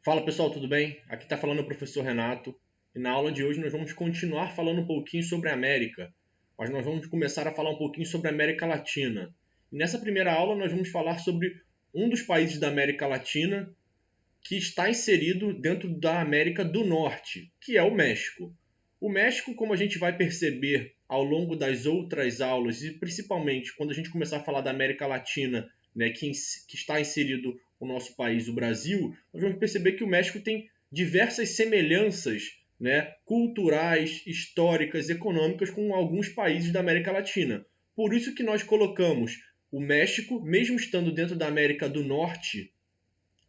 Fala pessoal, tudo bem? Aqui está falando o professor Renato e na aula de hoje nós vamos continuar falando um pouquinho sobre a América, mas nós vamos começar a falar um pouquinho sobre a América Latina. E nessa primeira aula nós vamos falar sobre um dos países da América Latina que está inserido dentro da América do Norte, que é o México. O México, como a gente vai perceber ao longo das outras aulas, e principalmente quando a gente começar a falar da América Latina, né, que está inserido o nosso país, o Brasil, nós vamos perceber que o México tem diversas semelhanças, né, culturais, históricas, econômicas com alguns países da América Latina. Por isso que nós colocamos o México, mesmo estando dentro da América do Norte,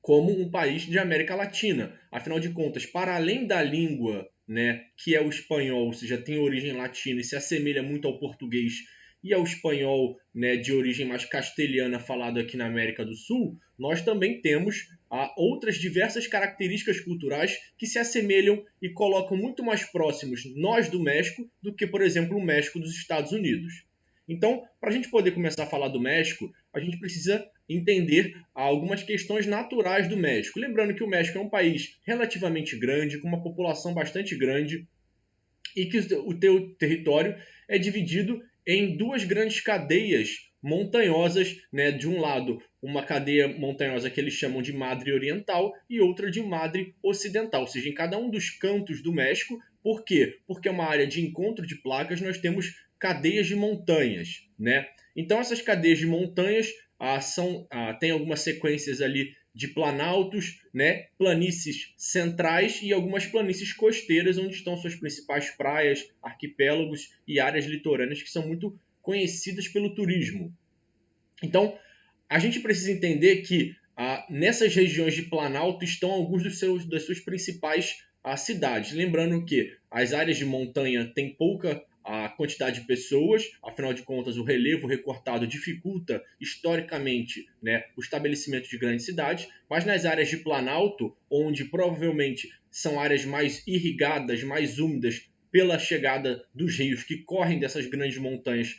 como um país de América Latina. Afinal de contas, para além da língua, né, que é o espanhol, ou seja, tem origem latina e se assemelha muito ao português e ao espanhol, né, de origem mais castelhana falado aqui na América do Sul, nós também temos outras diversas características culturais que se assemelham e colocam muito mais próximos nós do México do que, por exemplo, o México dos Estados Unidos. Então, para a gente poder começar a falar do México, a gente precisa entender algumas questões naturais do México. Lembrando que o México é um país relativamente grande, com uma população bastante grande, e que o teu território é dividido em duas grandes cadeias montanhosas, né? De um lado, uma cadeia montanhosa que eles chamam de Madre Oriental e outra de Madre Ocidental, ou seja, em cada um dos cantos do México. Por quê? Porque é uma área de encontro de placas, nós temos cadeias de montanhas, né? Então essas cadeias de montanhas têm algumas sequências ali de planaltos, né, planícies centrais e algumas planícies costeiras, onde estão suas principais praias, arquipélagos e áreas litorâneas que são muito conhecidas pelo turismo. Então, a gente precisa entender que nessas regiões de Planalto estão alguns das suas principais cidades. Lembrando que as áreas de montanha têm pouca quantidade de pessoas, afinal de contas, o relevo recortado dificulta historicamente, né, o estabelecimento de grandes cidades, mas nas áreas de Planalto, onde provavelmente são áreas mais irrigadas, mais úmidas, pela chegada dos rios que correm dessas grandes montanhas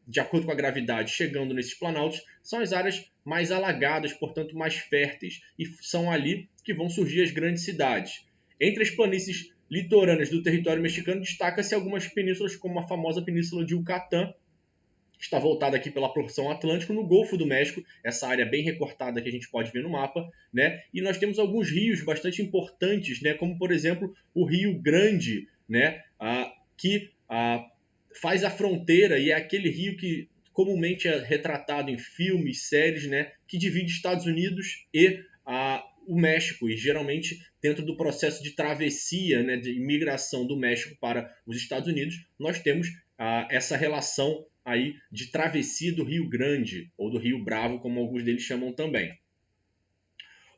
de acordo com a gravidade, chegando nesses planaltos, são as áreas mais alagadas, portanto mais férteis, e são ali que vão surgir as grandes cidades. Entre as planícies litorâneas do território mexicano, destaca-se algumas penínsulas, como a famosa Península de Yucatán, que está voltada aqui pela porção Atlântico, no Golfo do México, essa área bem recortada que a gente pode ver no mapa, né? E nós temos alguns rios bastante importantes, né? Como, por exemplo, o Rio Grande, né? Que faz a fronteira e é aquele rio que comumente é retratado em filmes, séries, né? Que divide Estados Unidos e o México, e geralmente dentro do processo de travessia, né, de imigração do México para os Estados Unidos, nós temos essa relação aí de travessia do Rio Grande, ou do Rio Bravo, como alguns deles chamam também.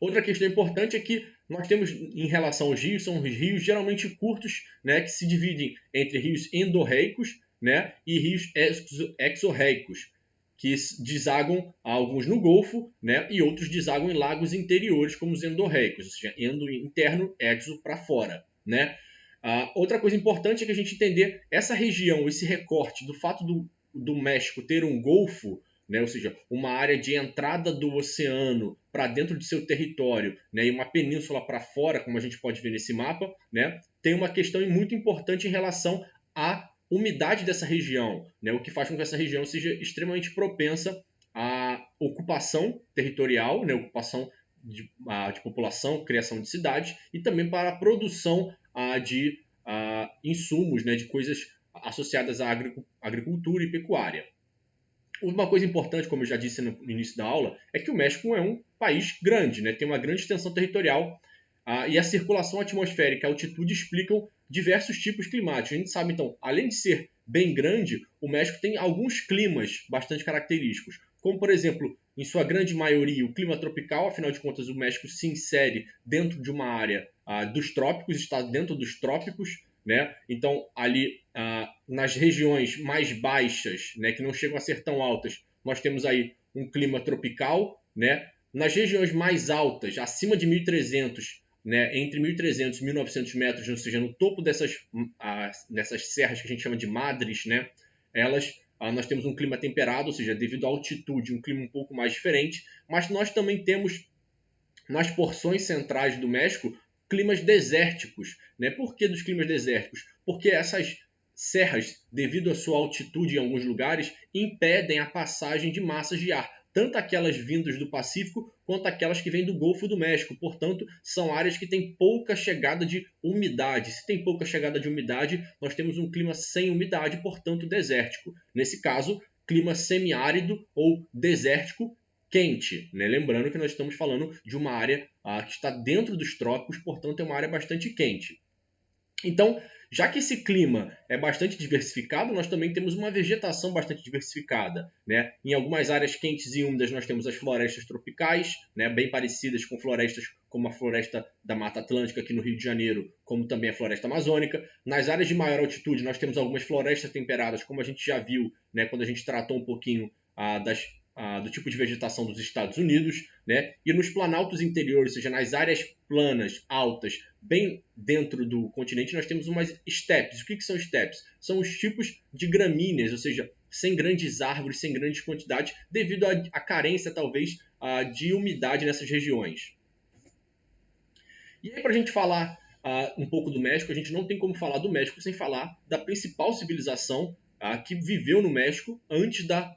Outra questão importante é que nós temos, em relação aos rios, são rios geralmente curtos, né, que se dividem entre rios endorreicos, né, e rios exorreicos, que desagam alguns no Golfo, né, e outros desagam em lagos interiores, como os endorreicos, ou seja, endo interno, exo para fora, né. Outra coisa importante é que a gente entender essa região, esse recorte do fato do México ter um golfo, né, ou seja, uma área de entrada do oceano para dentro de seu território, né, e uma península para fora, como a gente pode ver nesse mapa, né, tem uma questão muito importante em relação à umidade dessa região, né, o que faz com que essa região seja extremamente propensa à ocupação territorial, né, ocupação de população, criação de cidades, e também para a produção de insumos, né, de coisas associadas à agricultura e pecuária. Uma coisa importante, como eu já disse no início da aula, é que o México é um país grande, né? Tem uma grande extensão territorial e a circulação atmosférica e a altitude explicam diversos tipos climáticos. A gente sabe, então, além de ser bem grande, o México tem alguns climas bastante característicos, como, por exemplo, em sua grande maioria, o clima tropical. Afinal de contas, o México se insere dentro de uma área dos trópicos, está dentro dos trópicos, né? Então, ali nas regiões mais baixas, né, que não chegam a ser tão altas, nós temos aí um clima tropical, né? Nas regiões mais altas, acima de 1.300, né, entre 1.300 e 1.900 metros, ou seja, no topo dessas serras que a gente chama de madres, né, nós temos um clima temperado, ou seja, devido à altitude, um clima um pouco mais diferente, mas nós também temos nas porções centrais do México, climas desérticos. Né? Por que dos climas desérticos? Porque essas serras, devido à sua altitude em alguns lugares, impedem a passagem de massas de ar, tanto aquelas vindas do Pacífico quanto aquelas que vêm do Golfo do México. Portanto, são áreas que têm pouca chegada de umidade. Se tem pouca chegada de umidade, nós temos um clima sem umidade, portanto desértico. Nesse caso, clima semiárido ou desértico quente, né? Lembrando que nós estamos falando de uma área que está dentro dos trópicos, portanto é uma área bastante quente. Então, já que esse clima é bastante diversificado, nós também temos uma vegetação bastante diversificada. Né? Em algumas áreas quentes e úmidas nós temos as florestas tropicais, né? Bem parecidas com florestas como a floresta da Mata Atlântica aqui no Rio de Janeiro, como também a floresta amazônica. Nas áreas de maior altitude nós temos algumas florestas temperadas, como a gente já viu, né? Quando a gente tratou um pouquinho do tipo de vegetação dos Estados Unidos, né? E nos planaltos interiores, ou seja, nas áreas planas, altas, bem dentro do continente, nós temos umas estepes. O que são estepes? São os tipos de gramíneas, ou seja, sem grandes árvores, sem grandes quantidades, devido à carência, talvez, de umidade nessas regiões. E aí, para a gente falar um pouco do México, a gente não tem como falar do México sem falar da principal civilização que viveu no México antes da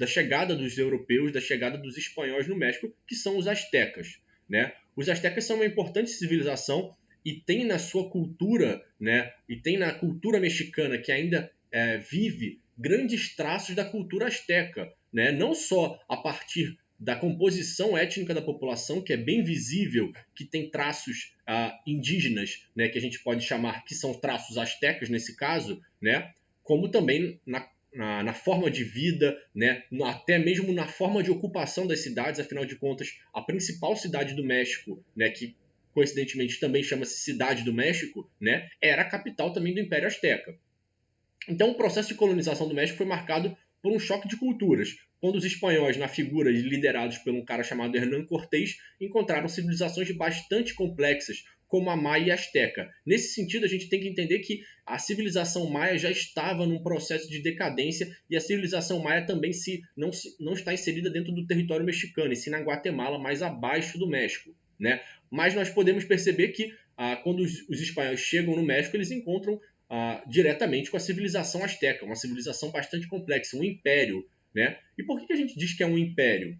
chegada dos europeus, da chegada dos espanhóis no México, que são os astecas. Né? Os astecas são uma importante civilização e tem na sua cultura, né, e tem na cultura mexicana, que ainda vive, grandes traços da cultura asteca. Né? Não só a partir da composição étnica da população, que é bem visível, que tem traços indígenas, né, que a gente pode chamar que são traços astecas nesse caso, né, como também na forma de vida, né, até mesmo na forma de ocupação das cidades. Afinal de contas, a principal cidade do México, né, que coincidentemente também chama-se Cidade do México, né, era a capital também do Império Azteca. Então, o processo de colonização do México foi marcado por um choque de culturas, quando os espanhóis, na figura liderados por um cara chamado Hernán Cortés, encontraram civilizações bastante complexas, como a Maia e a Azteca. Nesse sentido, a gente tem que entender que a civilização maia já estava num processo de decadência e a civilização maia também não está inserida dentro do território mexicano, e sim na Guatemala, mais abaixo do México. Né? Mas nós podemos perceber que quando os espanhóis chegam no México, eles encontram diretamente com a civilização asteca, uma civilização bastante complexa, um império. Né? E por que a gente diz que é um império?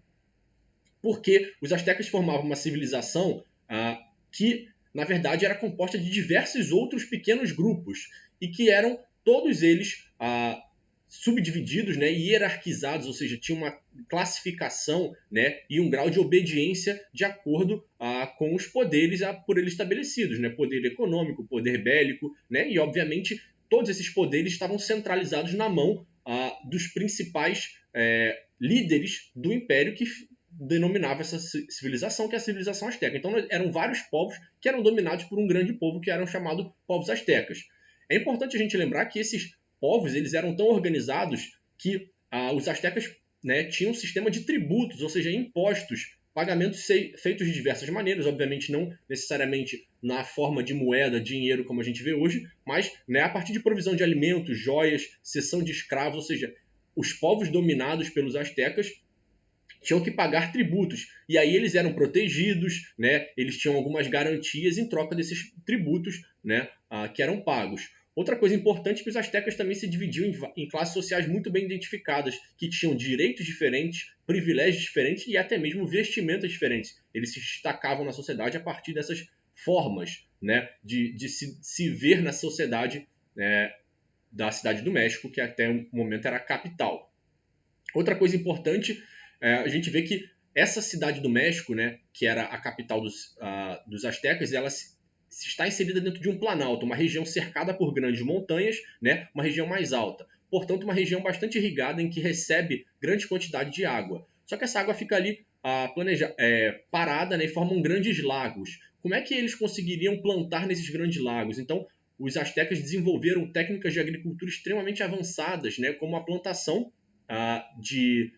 Porque os astecas formavam uma civilização que, na verdade, era composta de diversos outros pequenos grupos e que eram todos eles subdivididos, né, e hierarquizados, ou seja, tinha uma classificação, né, e um grau de obediência de acordo com os poderes por ele estabelecidos, né, poder econômico, poder bélico, né, e obviamente todos esses poderes estavam centralizados na mão dos principais líderes do império que denominava essa civilização, que é a civilização asteca. Então eram vários povos que eram dominados por um grande povo que eram chamados povos astecas. É importante a gente lembrar que esses povos eles eram tão organizados que os astecas, né, tinham um sistema de tributos, ou seja, impostos, pagamentos feitos de diversas maneiras, obviamente não necessariamente na forma de moeda, dinheiro, como a gente vê hoje, mas, né, a partir de provisão de alimentos, joias, cessão de escravos, ou seja, os povos dominados pelos astecas tinham que pagar tributos. E aí eles eram protegidos, né? Eles tinham algumas garantias em troca desses tributos, né, que eram pagos. Outra coisa importante é que os astecas também se dividiam em classes sociais muito bem identificadas, que tinham direitos diferentes, privilégios diferentes e até mesmo vestimentas diferentes. Eles se destacavam na sociedade a partir dessas formas, né, de se ver na sociedade, né, da Cidade do México, que até o momento era a capital. Outra coisa importante, a gente vê que essa Cidade do México, né, que era a capital dos astecas, ela está inserida dentro de um planalto, uma região cercada por grandes montanhas, né, uma região mais alta. Portanto, uma região bastante irrigada em que recebe grande quantidade de água. Só que essa água fica ali parada, né, e formam grandes lagos. Como é que eles conseguiriam plantar nesses grandes lagos? Então, os astecas desenvolveram técnicas de agricultura extremamente avançadas, né, como a plantação de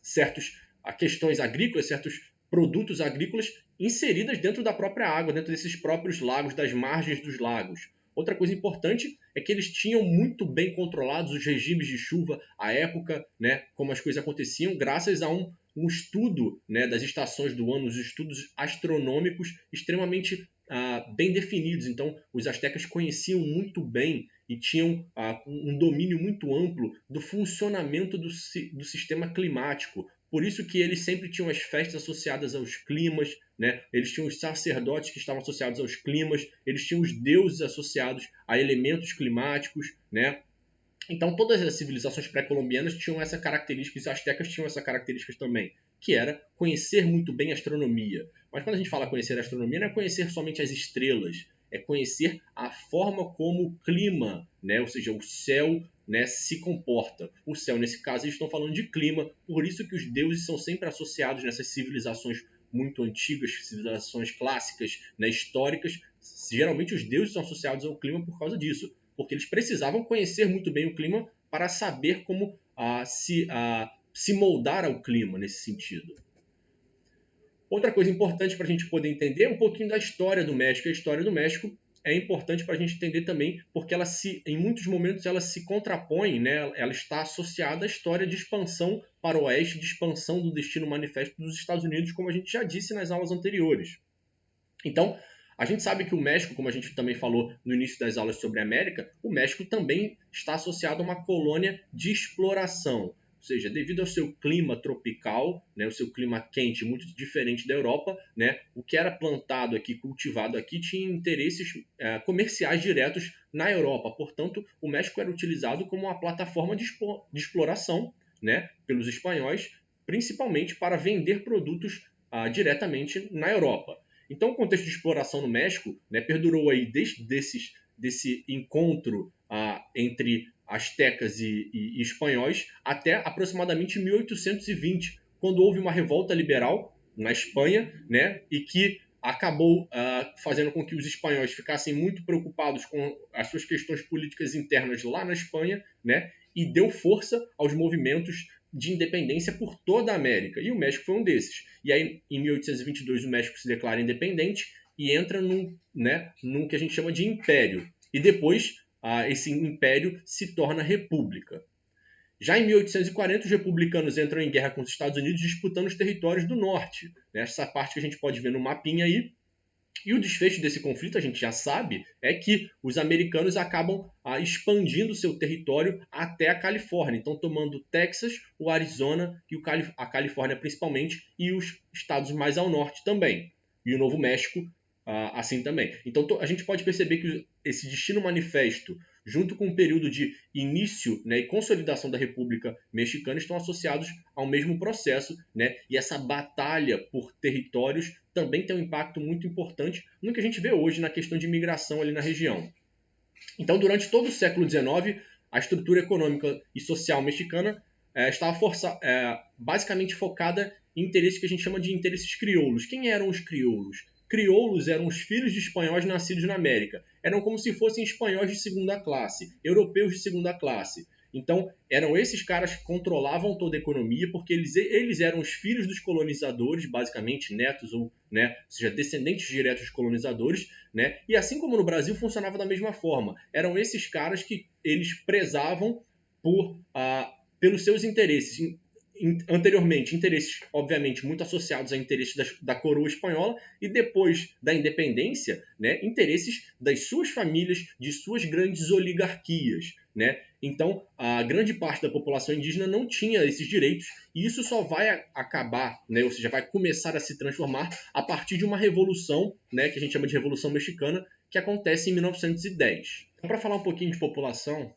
certas questões agrícolas, certos produtos agrícolas inseridas dentro da própria água, dentro desses próprios lagos, das margens dos lagos. Outra coisa importante é que eles tinham muito bem controlados os regimes de chuva à época, né, como as coisas aconteciam, graças a um estudo, né, das estações do ano, os estudos astronômicos extremamente bem definidos. Então, os astecas conheciam muito bem e tinham um domínio muito amplo do funcionamento do sistema climático. Por isso que eles sempre tinham as festas associadas aos climas, né? Eles tinham os sacerdotes que estavam associados aos climas, eles tinham os deuses associados a elementos climáticos, né? Então todas as civilizações pré-colombianas tinham essa característica, os astecas tinham essa característica também, que era conhecer muito bem a astronomia. Mas quando a gente fala conhecer a astronomia, não é conhecer somente as estrelas, é conhecer a forma como o clima, né, ou seja, o céu, né, se comporta. O céu, nesse caso, eles estão falando de clima, por isso que os deuses são sempre associados nessas civilizações muito antigas, civilizações clássicas, né, históricas. Geralmente os deuses são associados ao clima por causa disso, porque eles precisavam conhecer muito bem o clima para saber como se moldar ao clima nesse sentido. Outra coisa importante para a gente poder entender é um pouquinho da história do México. A história do México é importante para a gente entender também, porque ela em muitos momentos ela se contrapõe, né? Ela está associada à história de expansão para o oeste, de expansão do destino manifesto dos Estados Unidos, como a gente já disse nas aulas anteriores. Então, a gente sabe que o México, como a gente também falou no início das aulas sobre a América, o México também está associado a uma colônia de exploração. Ou seja, devido ao seu clima tropical, né, o seu clima quente, muito diferente da Europa, né, o que era plantado aqui, cultivado aqui, tinha interesses comerciais diretos na Europa. Portanto, o México era utilizado como uma plataforma de exploração, né, pelos espanhóis, principalmente para vender produtos diretamente na Europa. Então, o contexto de exploração no México, né, perdurou aí desde desse encontro entre astecas e espanhóis até aproximadamente 1820, quando houve uma revolta liberal na Espanha, né, e que acabou fazendo com que os espanhóis ficassem muito preocupados com as suas questões políticas internas lá na Espanha, né, e deu força aos movimentos de independência por toda a América. E o México foi um desses. E aí, em 1822, o México se declara independente e entra num que a gente chama de império. E depois, esse império se torna república. Já em 1840, os republicanos entram em guerra com os Estados Unidos, disputando os territórios do norte. Essa parte que a gente pode ver no mapinha aí. E o desfecho desse conflito, a gente já sabe, é que os americanos acabam expandindo seu território até a Califórnia. Então, tomando o Texas, o Arizona e a Califórnia principalmente, e os estados mais ao norte também. E o Novo México, assim também. Então, a gente pode perceber que esse destino manifesto, junto com o período de início, né, e consolidação da República Mexicana, estão associados ao mesmo processo, né? E essa batalha por territórios também tem um impacto muito importante no que a gente vê hoje na questão de imigração ali na região. Então, durante todo o século XIX, a estrutura econômica e social mexicana estava basicamente focada em interesses que a gente chama de interesses crioulos. Quem eram os crioulos? Crioulos eram os filhos de espanhóis nascidos na América. Eram como se fossem espanhóis de segunda classe, europeus de segunda classe. Então, eram esses caras que controlavam toda a economia, porque eles eram os filhos dos colonizadores, basicamente netos ou seja, descendentes diretos dos colonizadores, né? E assim como no Brasil, funcionava da mesma forma. Eram esses caras que eles prezavam pelos seus interesses. Anteriormente, interesses, obviamente, muito associados a interesses da coroa espanhola, e depois da independência, né, interesses das suas famílias, de suas grandes oligarquias, né? Então, a grande parte da população indígena não tinha esses direitos, e isso só vai acabar, né, ou seja, vai começar a se transformar a partir de uma revolução, né, que a gente chama de Revolução Mexicana, que acontece em 1910. Então, para falar um pouquinho de população,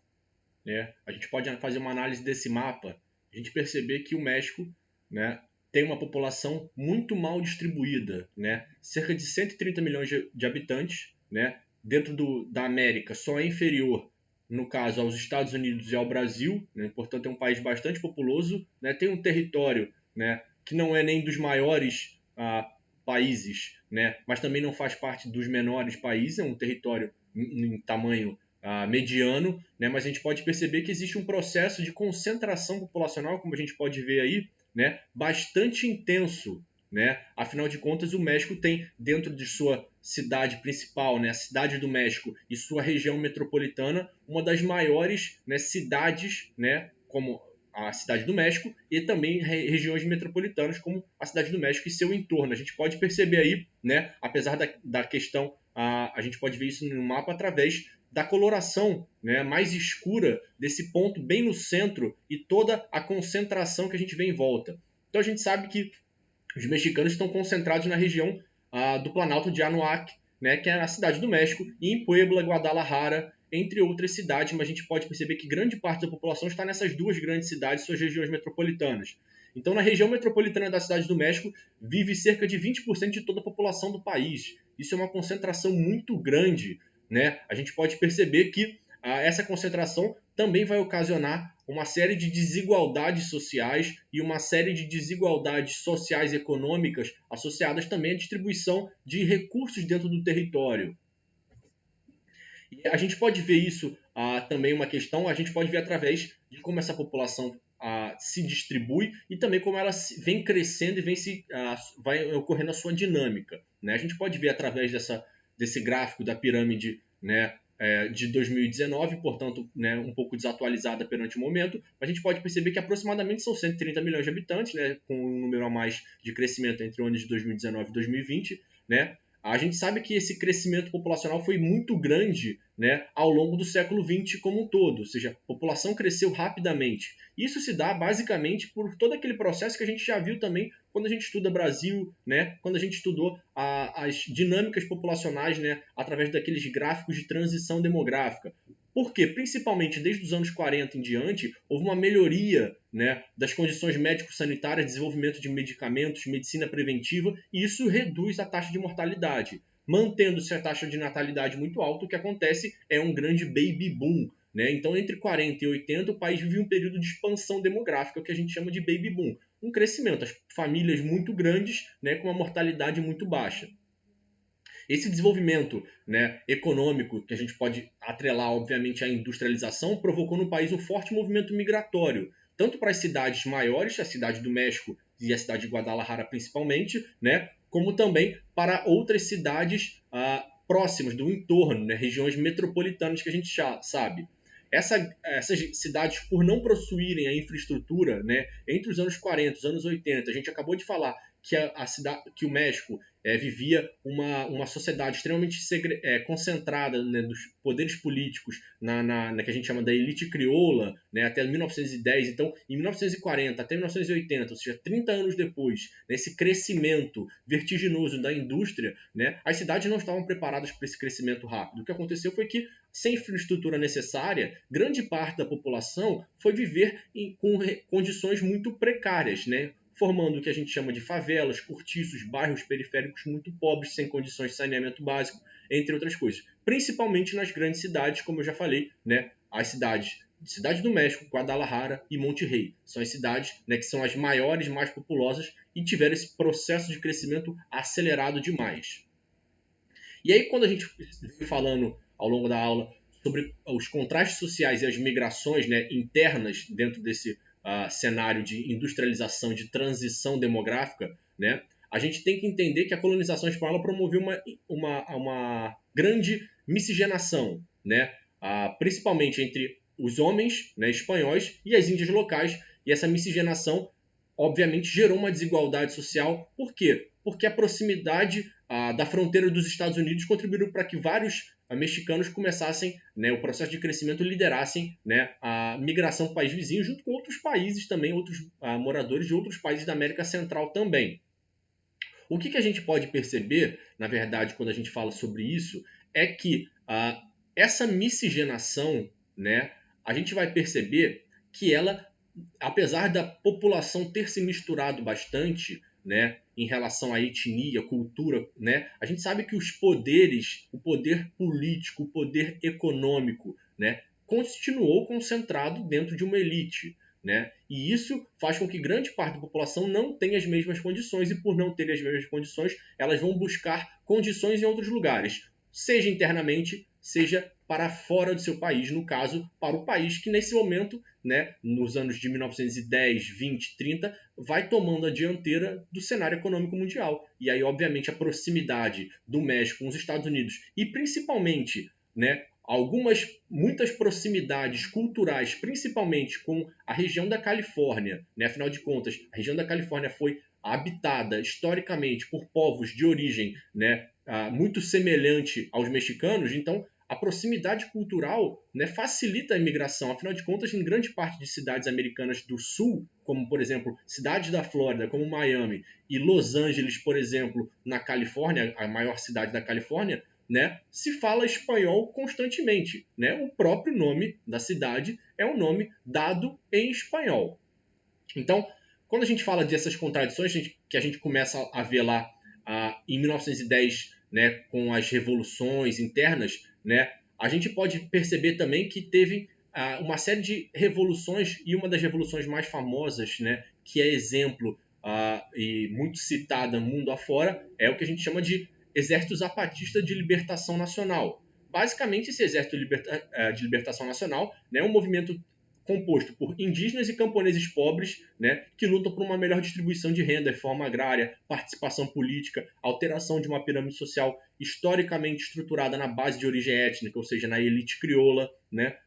né, a gente pode fazer uma análise desse mapa, a gente perceber que o México, né, tem uma população muito mal distribuída, né? Cerca de 130 milhões de habitantes, né? Dentro da América só é inferior, no caso, aos Estados Unidos e ao Brasil, né? Portanto é um país bastante populoso, né? Tem um território, né, que não é nem dos maiores países, né, mas também não faz parte dos menores países, é um território em tamanho mediano, né, mas a gente pode perceber que existe um processo de concentração populacional, como a gente pode ver aí, né, bastante intenso né? Afinal de contas, o México tem dentro de sua cidade principal, né, a cidade do México e sua região metropolitana, uma das maiores, né, cidades, né, como a cidade do México e também regiões metropolitanas como a cidade do México e seu entorno. A gente pode perceber aí, né, apesar da questão, a gente pode ver isso no mapa através da coloração, né, mais escura desse ponto bem no centro e toda a concentração que a gente vê em volta. Então a gente sabe que os mexicanos estão concentrados na região do Planalto de Anahuac, né, que é a cidade do México, e em Puebla, Guadalajara, entre outras cidades, mas a gente pode perceber que grande parte da população está nessas duas grandes cidades, suas regiões metropolitanas. Então, na região metropolitana da cidade do México, vive cerca de 20% de toda a população do país. Isso é uma concentração muito grande, né? A gente pode perceber que essa concentração também vai ocasionar uma série de desigualdades sociais e uma série de desigualdades sociais e econômicas associadas também à distribuição de recursos dentro do território. E a gente pode ver isso também uma questão, a gente pode ver através de como essa população se distribui e também como ela vem crescendo e vai ocorrendo a sua dinâmica. Né? A gente pode ver através desse gráfico da pirâmide, né, de 2019, portanto, né, um pouco desatualizada perante o momento, mas a gente pode perceber que aproximadamente são 130 milhões de habitantes, né, com um número a mais de crescimento entre os anos de 2019 e 2020, né? A gente sabe que esse crescimento populacional foi muito grande, né, ao longo do século XX como um todo, ou seja, a população cresceu rapidamente. Isso se dá basicamente por todo aquele processo que a gente já viu também quando a gente estuda Brasil, né, quando a gente estudou as dinâmicas populacionais, né, através daqueles gráficos de transição demográfica. Por quê? Principalmente desde os anos 40 em diante, houve uma melhoria, né, das condições médico-sanitárias, desenvolvimento de medicamentos, medicina preventiva, e isso reduz a taxa de mortalidade. Mantendo-se a taxa de natalidade muito alta, o que acontece é um grande baby boom. Né? Então, entre 40 e 80, o país vive um período de expansão demográfica, o que a gente chama de baby boom. Um crescimento, as famílias muito grandes, né, com uma mortalidade muito baixa. Esse desenvolvimento, né, econômico, que a gente pode atrelar, obviamente, à industrialização, provocou no país um forte movimento migratório, tanto para as cidades maiores, a cidade do México e a cidade de Guadalajara principalmente, né, como também para outras cidades próximas do entorno, né, regiões metropolitanas que a gente já sabe. Essas cidades, por não possuírem a infraestrutura, né, entre os anos 40 e os anos 80, a gente acabou de falar que o México vivia uma sociedade extremamente concentrada, né, dos poderes políticos na que a gente chama da elite crioula, né, até 1910. Então, em 1940 até 1980, ou seja, 30 anos depois, nesse crescimento vertiginoso da indústria, né, as cidades não estavam preparadas para esse crescimento rápido. O que aconteceu foi que, sem infraestrutura necessária, grande parte da população foi viver com condições muito precárias, né? Formando o que a gente chama de favelas, cortiços, bairros periféricos muito pobres, sem condições de saneamento básico, entre outras coisas. Principalmente nas grandes cidades, como eu já falei, né? As cidades Cidade do México, Guadalajara e Monterrey. São as cidades, né, que são as maiores, mais populosas e tiveram esse processo de crescimento acelerado demais. E aí, quando a gente vem falando ao longo da aula sobre os contrastes sociais e as migrações, né, internas dentro desse cenário de industrialização, de transição demográfica, né, a gente tem que entender que a colonização espanhola promoveu uma grande miscigenação, né, principalmente entre os homens, né, espanhóis e as índias locais, e essa miscigenação obviamente gerou uma desigualdade social. Por quê? Porque a proximidade da fronteira dos Estados Unidos contribuiu para que vários mexicanos começassem, né, o processo de crescimento, liderassem, né, a migração para o país vizinho, junto com outros países também, outros moradores de outros países da América Central também. O que a gente pode perceber, na verdade, quando a gente fala sobre isso, é que essa miscigenação, né, a gente vai perceber que ela, apesar da população ter se misturado bastante, né, em relação à etnia, cultura, né, a gente sabe que os poderes, o poder político, o poder econômico, né, continuou concentrado dentro de uma elite. Né? E isso faz com que grande parte da população não tenha as mesmas condições, e por não ter as mesmas condições, elas vão buscar condições em outros lugares, seja internamente, seja para fora do seu país, no caso, para o país que nesse momento, né, nos anos de 1910, 20, 30, vai tomando a dianteira do cenário econômico mundial. E aí, obviamente, a proximidade do México com os Estados Unidos e principalmente, né, muitas proximidades culturais, principalmente com a região da Califórnia, né? Afinal de contas, a região da Califórnia foi habitada historicamente por povos de origem, né, muito semelhante aos mexicanos, então a proximidade cultural, né, facilita a imigração. Afinal de contas, em grande parte de cidades americanas do sul, como por exemplo cidades da Flórida, como Miami, e Los Angeles, por exemplo, na Califórnia, a maior cidade da Califórnia, né, se fala espanhol constantemente, né? O próprio nome da cidade é um nome dado em espanhol. Então, quando a gente fala dessas contradições que a gente começa a ver lá em 1910, né, com as revoluções internas, né, a gente pode perceber também que teve uma série de revoluções, e uma das revoluções mais famosas, né, que é exemplo e muito citada mundo afora, é o que a gente chama de Exército Zapatista de Libertação Nacional. Basicamente, esse Exército de Libertação Nacional, né, é um movimento composto por indígenas e camponeses pobres, né, que lutam por uma melhor distribuição de renda, reforma agrária, participação política, alteração de uma pirâmide social historicamente estruturada na base de origem étnica, ou seja, na elite crioula, né,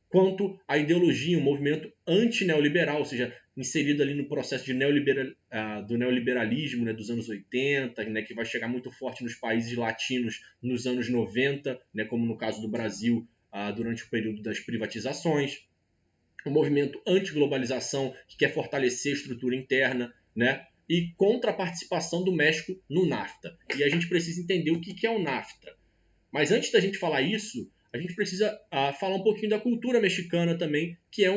quanto à ideologia, um movimento anti-neoliberal, ou seja, inserido ali no processo de do neoliberalismo, né, dos anos 80, né, que vai chegar muito forte nos países latinos nos anos 90, né, como no caso do Brasil, durante o período das privatizações. Um movimento anti-globalização que quer fortalecer a estrutura interna, né? E contra a participação do México no NAFTA. E a gente precisa entender o que é o NAFTA. Mas antes da gente falar isso, a gente precisa falar um pouquinho da cultura mexicana também, que é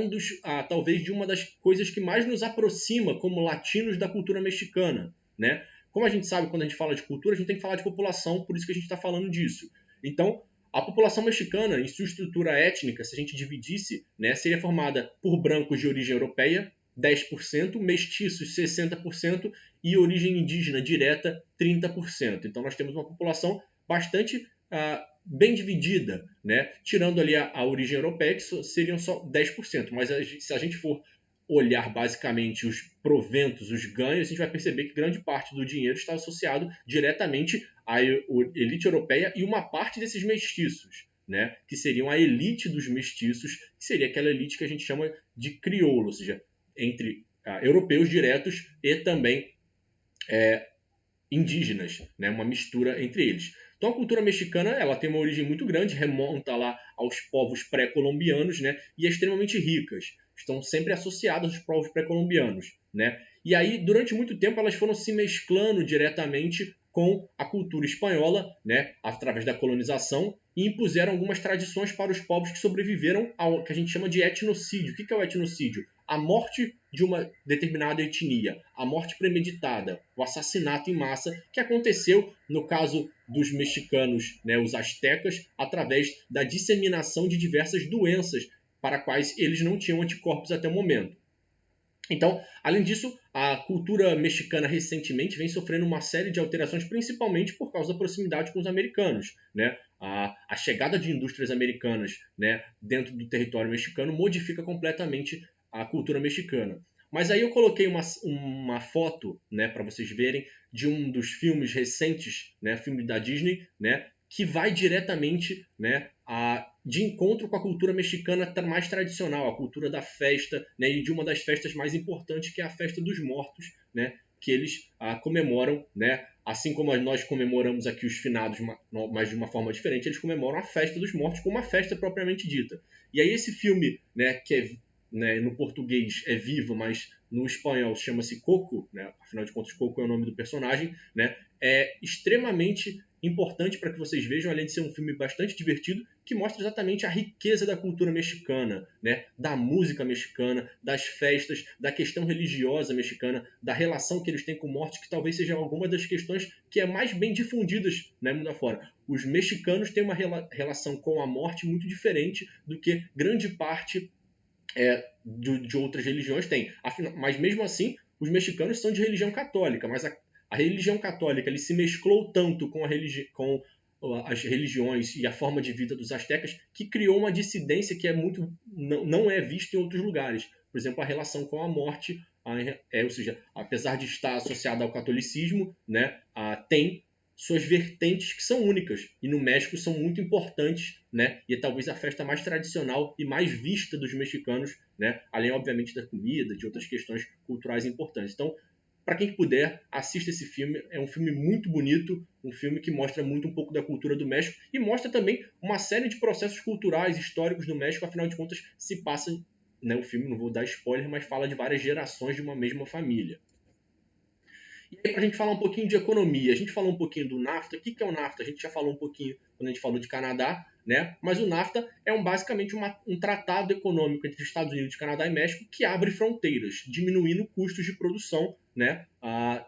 talvez de uma das coisas que mais nos aproxima como latinos da cultura mexicana, né? Como a gente sabe, quando a gente fala de cultura, a gente tem que falar de população, por isso que a gente está falando disso. Então, a população mexicana, em sua estrutura étnica, se a gente dividisse, né, seria formada por brancos de origem europeia, 10%, mestiços, 60%, e origem indígena direta, 30%. Então, nós temos uma população bastante bem dividida, né? Tirando ali a origem europeia, que seriam só 10%. Mas se a gente for olhar basicamente os proventos, os ganhos, a gente vai perceber que grande parte do dinheiro está associado diretamente à elite europeia e uma parte desses mestiços, né? Que seriam a elite dos mestiços, que seria aquela elite que a gente chama de crioulo, ou seja, entre europeus diretos e também indígenas, né? Uma mistura entre eles. Então a cultura mexicana ela tem uma origem muito grande, remonta lá aos povos pré-colombianos, né? E é extremamente ricas. Estão sempre associadas aos povos pré-colombianos, né? E aí, durante muito tempo, elas foram se mesclando diretamente com a cultura espanhola, né? Através da colonização, e impuseram algumas tradições para os povos que sobreviveram ao que a gente chama de etnocídio. O que é o etnocídio? A morte de uma determinada etnia, a morte premeditada, o assassinato em massa que aconteceu no caso dos mexicanos, né, os astecas, através da disseminação de diversas doenças para quais eles não tinham anticorpos até o momento. Então, além disso, a cultura mexicana recentemente vem sofrendo uma série de alterações, principalmente por causa da proximidade com os americanos, né? A chegada de indústrias americanas, né, dentro do território mexicano modifica completamente a cultura mexicana. Mas aí eu coloquei uma foto, né, para vocês verem, de um dos filmes recentes, né, filme da Disney, né, que vai diretamente, né, de encontro com a cultura mexicana mais tradicional, a cultura da festa, né, e de uma das festas mais importantes, que é a festa dos mortos, né, que eles comemoram, né, assim como nós comemoramos aqui os finados, mas de uma forma diferente, eles comemoram a festa dos mortos como uma festa propriamente dita. E aí esse filme, né, que é, né, no português é Viva, mas no espanhol chama-se Coco, né, afinal de contas Coco é o nome do personagem, né, é extremamente importante para que vocês vejam, além de ser um filme bastante divertido, que mostra exatamente a riqueza da cultura mexicana, né? Da música mexicana, das festas, da questão religiosa mexicana, da relação que eles têm com morte, que talvez seja alguma das questões que é mais bem difundidas, né, mundo afora. Os mexicanos têm uma relação com a morte muito diferente do que grande parte de outras religiões tem. Mas mesmo assim, os mexicanos são de religião católica, mas a religião católica ele se mesclou tanto com as religiões e a forma de vida dos astecas, que criou uma dissidência que não é vista em outros lugares. Por exemplo, a relação com a morte, ou seja, apesar de estar associada ao catolicismo, né, tem suas vertentes que são únicas e no México são muito importantes, né? E é talvez a festa mais tradicional e mais vista dos mexicanos, né? Além obviamente da comida, de outras questões culturais importantes. Então, para quem puder, assista esse filme. É um filme muito bonito, um filme que mostra muito um pouco da cultura do México e mostra também uma série de processos culturais, históricos do México. Afinal de contas, se passa, né, o filme, não vou dar spoiler, mas fala de várias gerações de uma mesma família. E aí, para a gente falar um pouquinho de economia, a gente falou um pouquinho do NAFTA. O que é o NAFTA? A gente já falou um pouquinho quando a gente falou de Canadá, né? Mas o NAFTA é basicamente um tratado econômico entre Estados Unidos, Canadá e México que abre fronteiras, diminuindo custos de produção, né?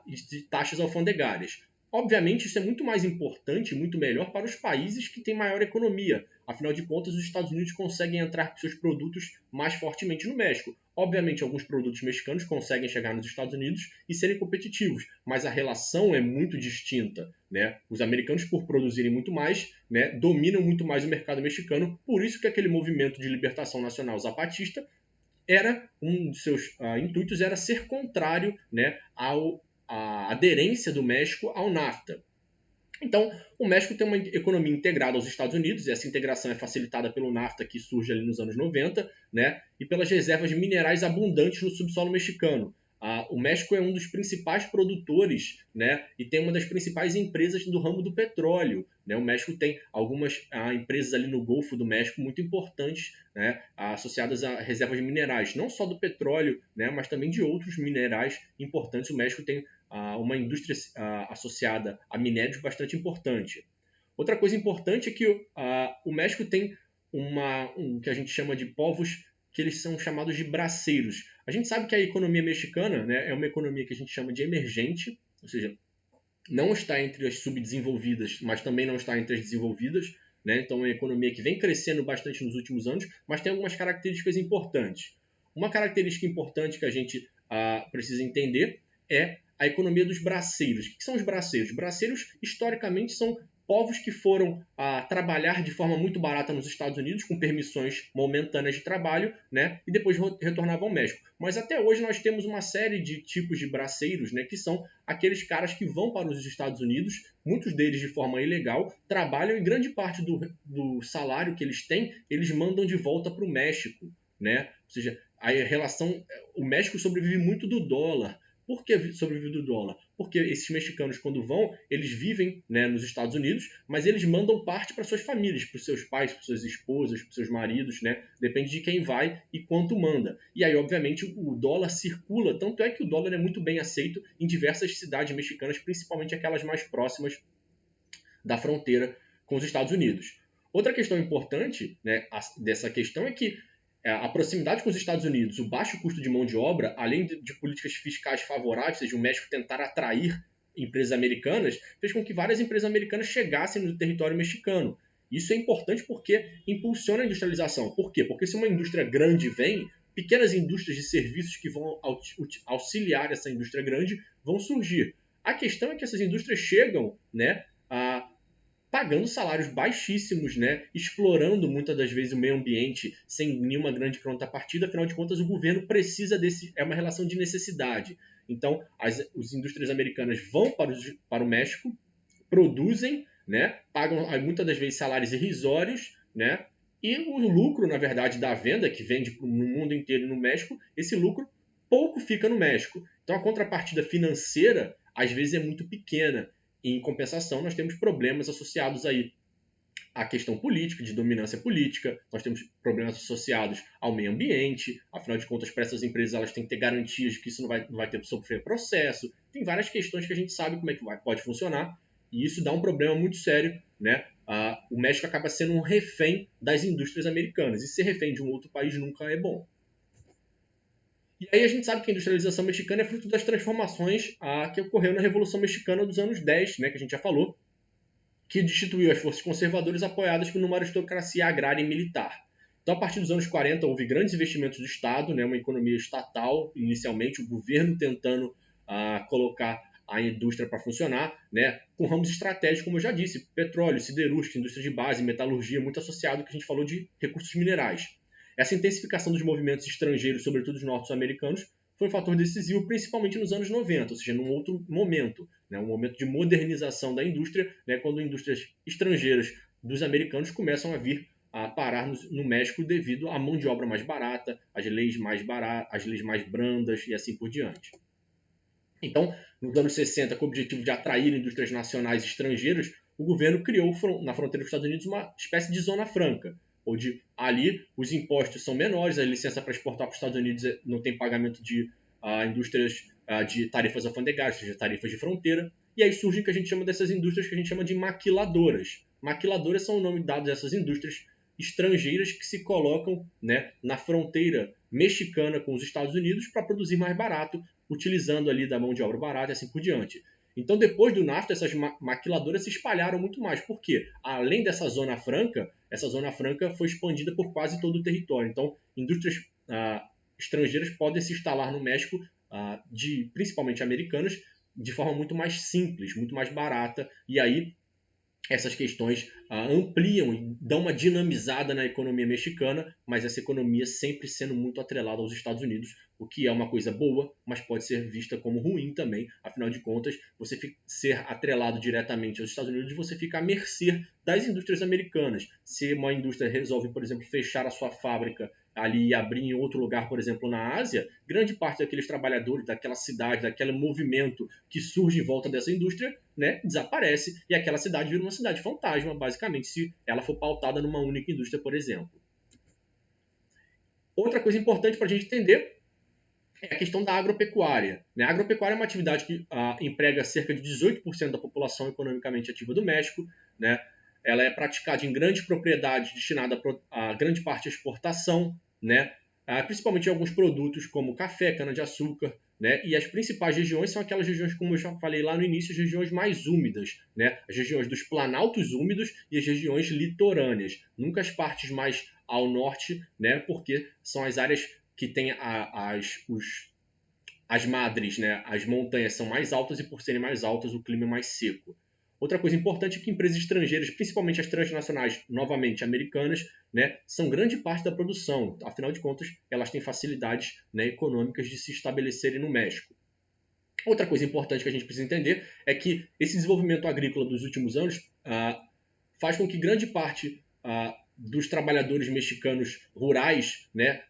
De taxas alfandegárias. Obviamente, isso é muito mais importante, muito melhor para os países que têm maior economia. Afinal de contas, os Estados Unidos conseguem entrar com seus produtos mais fortemente no México. Obviamente, alguns produtos mexicanos conseguem chegar nos Estados Unidos e serem competitivos, mas a relação é muito distinta, né? Os americanos, por produzirem muito mais, né, dominam muito mais o mercado mexicano. Por isso que aquele movimento de libertação nacional zapatista era um dos seus intuitos era ser contrário, né, à aderência do México ao NAFTA. Então, o México tem uma economia integrada aos Estados Unidos, e essa integração é facilitada pelo NAFTA, que surge ali nos anos 90, né, e pelas reservas de minerais abundantes no subsolo mexicano. O México é um dos principais produtores, né, e tem uma das principais empresas do ramo do petróleo. Né? O México tem algumas empresas ali no Golfo do México muito importantes, né, associadas a reservas de minerais, não só do petróleo, né, mas também de outros minerais importantes. O México tem uma indústria associada a minérios bastante importante. Outra coisa importante é que o México tem um que a gente chama de povos que eles são chamados de braceiros. A gente sabe que a economia mexicana, né, é uma economia que a gente chama de emergente, ou seja, não está entre as subdesenvolvidas, mas também não está entre as desenvolvidas. Né? Então, é uma economia que vem crescendo bastante nos últimos anos, mas tem algumas características importantes. Uma característica importante que a gente precisa entender é a economia dos braceiros. O que são os braceiros? Braceiros, historicamente, são povos que foram trabalhar de forma muito barata nos Estados Unidos, com permissões momentâneas de trabalho, né, e depois retornavam ao México. Mas até hoje nós temos uma série de tipos de braceiros, né, que são aqueles caras que vão para os Estados Unidos, muitos deles de forma ilegal, trabalham e grande parte do salário que eles têm, eles mandam de volta para o México. Né? Ou seja, a relação, o México sobrevive muito do dólar. Por que sobrevive do dólar? Porque esses mexicanos, quando vão, eles vivem, né, nos Estados Unidos, mas eles mandam parte para suas famílias, para os seus pais, para suas esposas, para os seus maridos, né? Depende de quem vai e quanto manda. E aí, obviamente, o dólar circula, tanto é que o dólar é muito bem aceito em diversas cidades mexicanas, principalmente aquelas mais próximas da fronteira com os Estados Unidos. Outra questão importante, né, dessa questão é que a proximidade com os Estados Unidos, o baixo custo de mão de obra, além de políticas fiscais favoráveis, ou seja, o México tentar atrair empresas americanas, fez com que várias empresas americanas chegassem no território mexicano. Isso é importante porque impulsiona a industrialização. Por quê? Porque se uma indústria grande vem, pequenas indústrias de serviços que vão auxiliar essa indústria grande vão surgir. A questão é que essas indústrias chegam, né, pagando salários baixíssimos, né, explorando muitas das vezes o meio ambiente sem nenhuma grande contrapartida. Afinal de contas, o governo precisa é uma relação de necessidade. Então, as indústrias americanas vão para o México, produzem, né, pagam muitas das vezes salários irrisórios, né, e o lucro, na verdade, da venda, que vende no mundo inteiro no México, esse lucro pouco fica no México. Então, a contrapartida financeira, às vezes, é muito pequena. Em compensação, nós temos problemas associados aí à questão política, de dominância política, nós temos problemas associados ao meio ambiente, afinal de contas, para essas empresas elas têm que ter garantias de que isso não vai ter que sofrer processo, tem várias questões que a gente sabe como é que pode funcionar, e isso dá um problema muito sério, né? O México acaba sendo um refém das indústrias americanas, e ser refém de um outro país nunca é bom. E aí a gente sabe que a industrialização mexicana é fruto das transformações que ocorreu na Revolução Mexicana dos anos 10, né, que a gente já falou, que destituiu as forças conservadoras apoiadas por uma aristocracia agrária e militar. Então, a partir dos anos 40, houve grandes investimentos do Estado, né, uma economia estatal, inicialmente, o governo tentando colocar a indústria para funcionar, né, com ramos estratégicos, como eu já disse, petróleo, siderúrgica, indústria de base, metalurgia, muito associado ao que a gente falou de recursos minerais. Essa intensificação dos movimentos estrangeiros, sobretudo os norte-americanos, foi um fator decisivo, principalmente nos anos 90, ou seja, num outro momento, né, um momento de modernização da indústria, né, quando indústrias estrangeiras dos americanos começam a vir a parar no México devido à mão de obra mais barata, às leis mais baratas, às leis mais brandas e assim por diante. Então, nos anos 60, com o objetivo de atrair indústrias nacionais e estrangeiras, o governo criou na fronteira dos Estados Unidos uma espécie de zona franca, onde ali os impostos são menores, a licença para exportar para os Estados Unidos não tem pagamento de indústrias de tarifas alfandegárias, ou seja, tarifas de fronteira, e aí surge o que a gente chama dessas indústrias que a gente chama de maquiladoras. Maquiladoras são o nome dado a essas indústrias estrangeiras que se colocam, né, na fronteira mexicana com os Estados Unidos para produzir mais barato, utilizando ali da mão de obra barata e assim por diante. Então, depois do NAFTA, essas maquiladoras se espalharam muito mais. Por quê? Além dessa zona franca, essa zona franca foi expandida por quase todo o território. Então, indústrias estrangeiras podem se instalar no México, principalmente americanas, de forma muito mais simples, muito mais barata. E aí, essas questões ampliam e dão uma dinamizada na economia mexicana, mas essa economia sempre sendo muito atrelada aos Estados Unidos, o que é uma coisa boa, mas pode ser vista como ruim também. Afinal de contas, você ser atrelado diretamente aos Estados Unidos, você fica à mercê das indústrias americanas. Se uma indústria resolve, por exemplo, fechar a sua fábrica ali e abrir em outro lugar, por exemplo, na Ásia, grande parte daqueles trabalhadores, daquela cidade, daquele movimento que surge em volta dessa indústria, né, desaparece e aquela cidade vira uma cidade fantasma, basicamente, se ela for pautada numa única indústria, por exemplo. Outra coisa importante para a gente entender é a questão da agropecuária. A agropecuária é uma atividade que emprega cerca de 18% da população economicamente ativa do México, né? Ela é praticada em grandes propriedades destinada a grande parte à exportação, né? Principalmente em alguns produtos como café, cana-de-açúcar, né? E as principais regiões são aquelas regiões, como eu já falei lá no início, as regiões mais úmidas, né? As regiões dos planaltos úmidos e as regiões litorâneas. Nunca as partes mais ao norte, né? Porque são as áreas que têm as madres, né? As montanhas são mais altas e por serem mais altas o clima é mais seco. Outra coisa importante é que empresas estrangeiras, principalmente as transnacionais, novamente americanas, né, são grande parte da produção. Afinal de contas, elas têm facilidades, né, econômicas de se estabelecerem no México. Outra coisa importante que a gente precisa entender é que esse desenvolvimento agrícola dos últimos anos faz com que grande parte dos trabalhadores mexicanos rurais, né,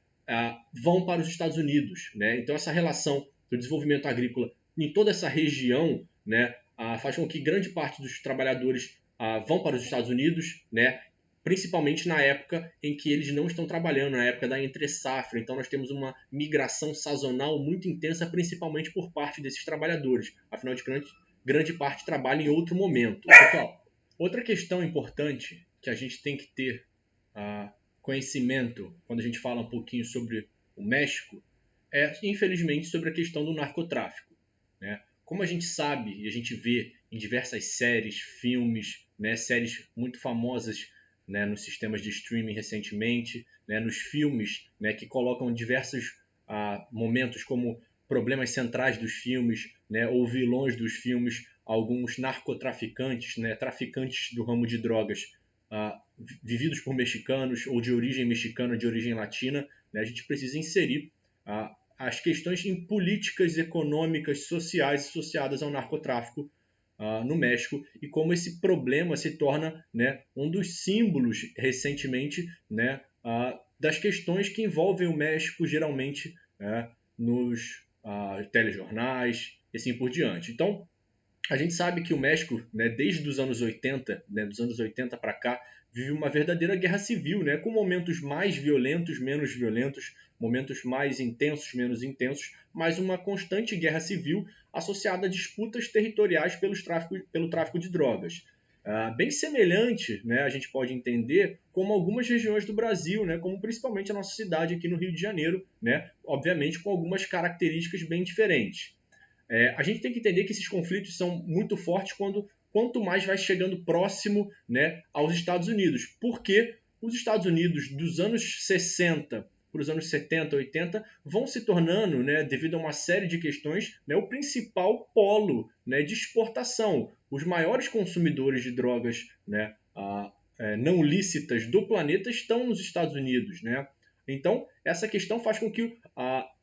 vão para os Estados Unidos, né? Então essa relação do desenvolvimento agrícola em toda essa região, né, faz com que grande parte dos trabalhadores vão para os Estados Unidos, né? Principalmente na época em que eles não estão trabalhando, na época da entre-safra. Então nós temos uma migração sazonal muito intensa, principalmente por parte desses trabalhadores. Afinal de contas, grande parte trabalha em outro momento. Pessoal, outra questão importante que a gente tem que ter conhecimento quando a gente fala um pouquinho sobre o México é, infelizmente, sobre a questão do narcotráfico, né? Como a gente sabe e a gente vê em diversas séries, filmes, né, séries muito famosas, né, nos sistemas de streaming recentemente, né, nos filmes, né, que colocam diversos momentos como problemas centrais dos filmes, né, ou vilões dos filmes, alguns narcotraficantes, né, traficantes do ramo de drogas, vividos por mexicanos ou de origem mexicana, de origem latina, né, a gente precisa inserir as questões em políticas econômicas, sociais associadas ao narcotráfico no México e como esse problema se torna, né, um dos símbolos recentemente, né, das questões que envolvem o México geralmente nos telejornais e assim por diante. Então, a gente sabe que o México, né, desde os anos 80, né, dos anos 80 para cá, vive uma verdadeira guerra civil, né, com momentos mais violentos, menos violentos, momentos mais intensos, menos intensos, mas uma constante guerra civil associada a disputas territoriais pelo tráfico de drogas. Bem semelhante, né, a gente pode entender, como algumas regiões do Brasil, né, como principalmente a nossa cidade aqui no Rio de Janeiro, né, obviamente com algumas características bem diferentes. A gente tem que entender que esses conflitos são muito fortes quanto mais vai chegando próximo, né, aos Estados Unidos. Porque os Estados Unidos dos anos 60, para os anos 70, 80, vão se tornando, né, devido a uma série de questões, né, o principal polo, né, de exportação. Os maiores consumidores de drogas, né, não lícitas do planeta estão nos Estados Unidos, né? Então, essa questão faz com que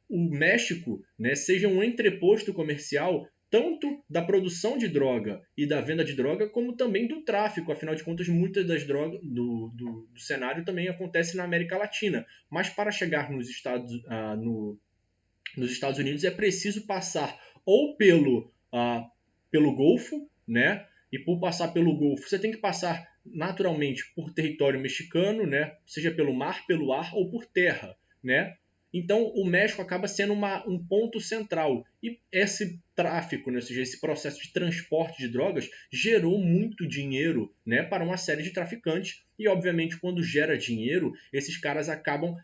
o México, né, seja um entreposto comercial tanto da produção de droga e da venda de droga, como também do tráfico. Afinal de contas, muitas das drogas do cenário também acontece na América Latina. Mas para chegar nos Estados Unidos é preciso passar ou pelo Golfo, né? E por passar pelo Golfo, você tem que passar naturalmente por território mexicano, né? Seja pelo mar, pelo ar ou por terra, né? Então, o México acaba sendo um ponto central. E esse tráfico, né, ou seja, esse processo de transporte de drogas, gerou muito dinheiro, né, para uma série de traficantes. E, obviamente, quando gera dinheiro, esses caras acabam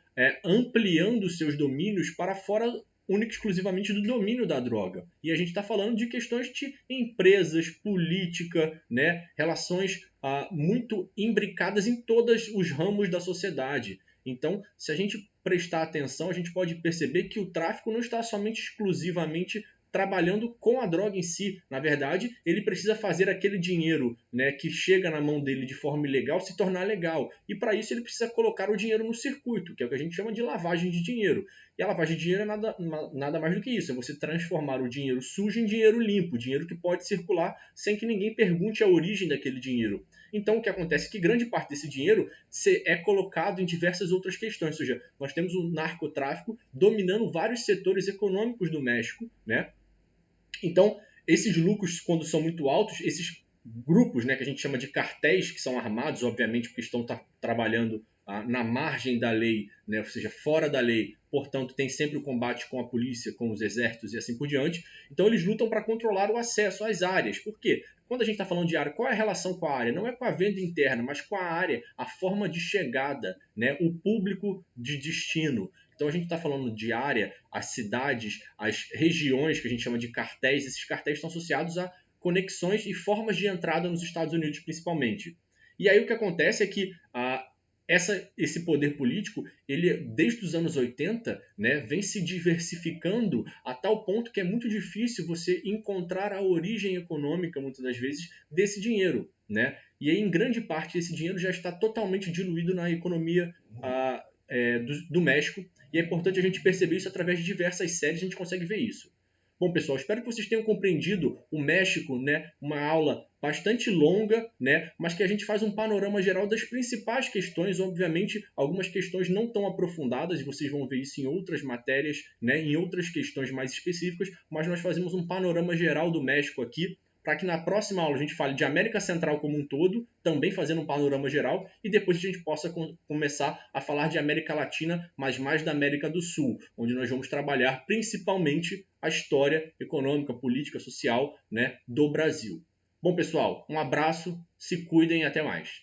ampliando seus domínios para fora única e exclusivamente do domínio da droga. E a gente está falando de questões de empresas, política, né, relações muito imbricadas em todos os ramos da sociedade. Então, se a gente prestar atenção, a gente pode perceber que o tráfico não está somente exclusivamente trabalhando com a droga em si. Na verdade, ele precisa fazer aquele dinheiro, né, que chega na mão dele de forma ilegal se tornar legal. E para isso ele precisa colocar o dinheiro no circuito, que é o que a gente chama de lavagem de dinheiro. E a lavagem de dinheiro é nada mais do que isso, é você transformar o dinheiro sujo em dinheiro limpo, dinheiro que pode circular sem que ninguém pergunte a origem daquele dinheiro. Então, o que acontece é que grande parte desse dinheiro é colocado em diversas outras questões. Ou seja, nós temos o narcotráfico dominando vários setores econômicos do México, né? Então, esses lucros, quando são muito altos, esses grupos, né, que a gente chama de cartéis, que são armados, obviamente, porque estão trabalhando na margem da lei, né, ou seja, fora da lei, portanto, tem sempre o combate com a polícia, com os exércitos e assim por diante. Então, eles lutam para controlar o acesso às áreas. Por quê? Quando a gente está falando de área, qual é a relação com a área? Não é com a venda interna, mas com a área, a forma de chegada, né, o público de destino. Então a gente está falando de área, as cidades, as regiões que a gente chama de cartéis. Esses cartéis estão associados a conexões e formas de entrada nos Estados Unidos, principalmente. E aí o que acontece é que esse poder político, ele desde os anos 80, né, vem se diversificando a tal ponto que é muito difícil você encontrar a origem econômica, muitas das vezes, desse dinheiro. Né? E aí, em grande parte, esse dinheiro já está totalmente diluído na economia do México, e é importante a gente perceber isso através de diversas séries, a gente consegue ver isso. Bom, pessoal, espero que vocês tenham compreendido o México, né? Uma aula bastante longa, né? Mas que a gente faz um panorama geral das principais questões. Obviamente, algumas questões não tão aprofundadas, e vocês vão ver isso em outras matérias, né? Em outras questões mais específicas, mas nós fazemos um panorama geral do México aqui, para que na próxima aula a gente fale de América Central como um todo, também fazendo um panorama geral, e depois a gente possa começar a falar de América Latina, mas mais da América do Sul, onde nós vamos trabalhar principalmente a história econômica, política, social, né, do Brasil. Bom, pessoal, um abraço, se cuidem e até mais.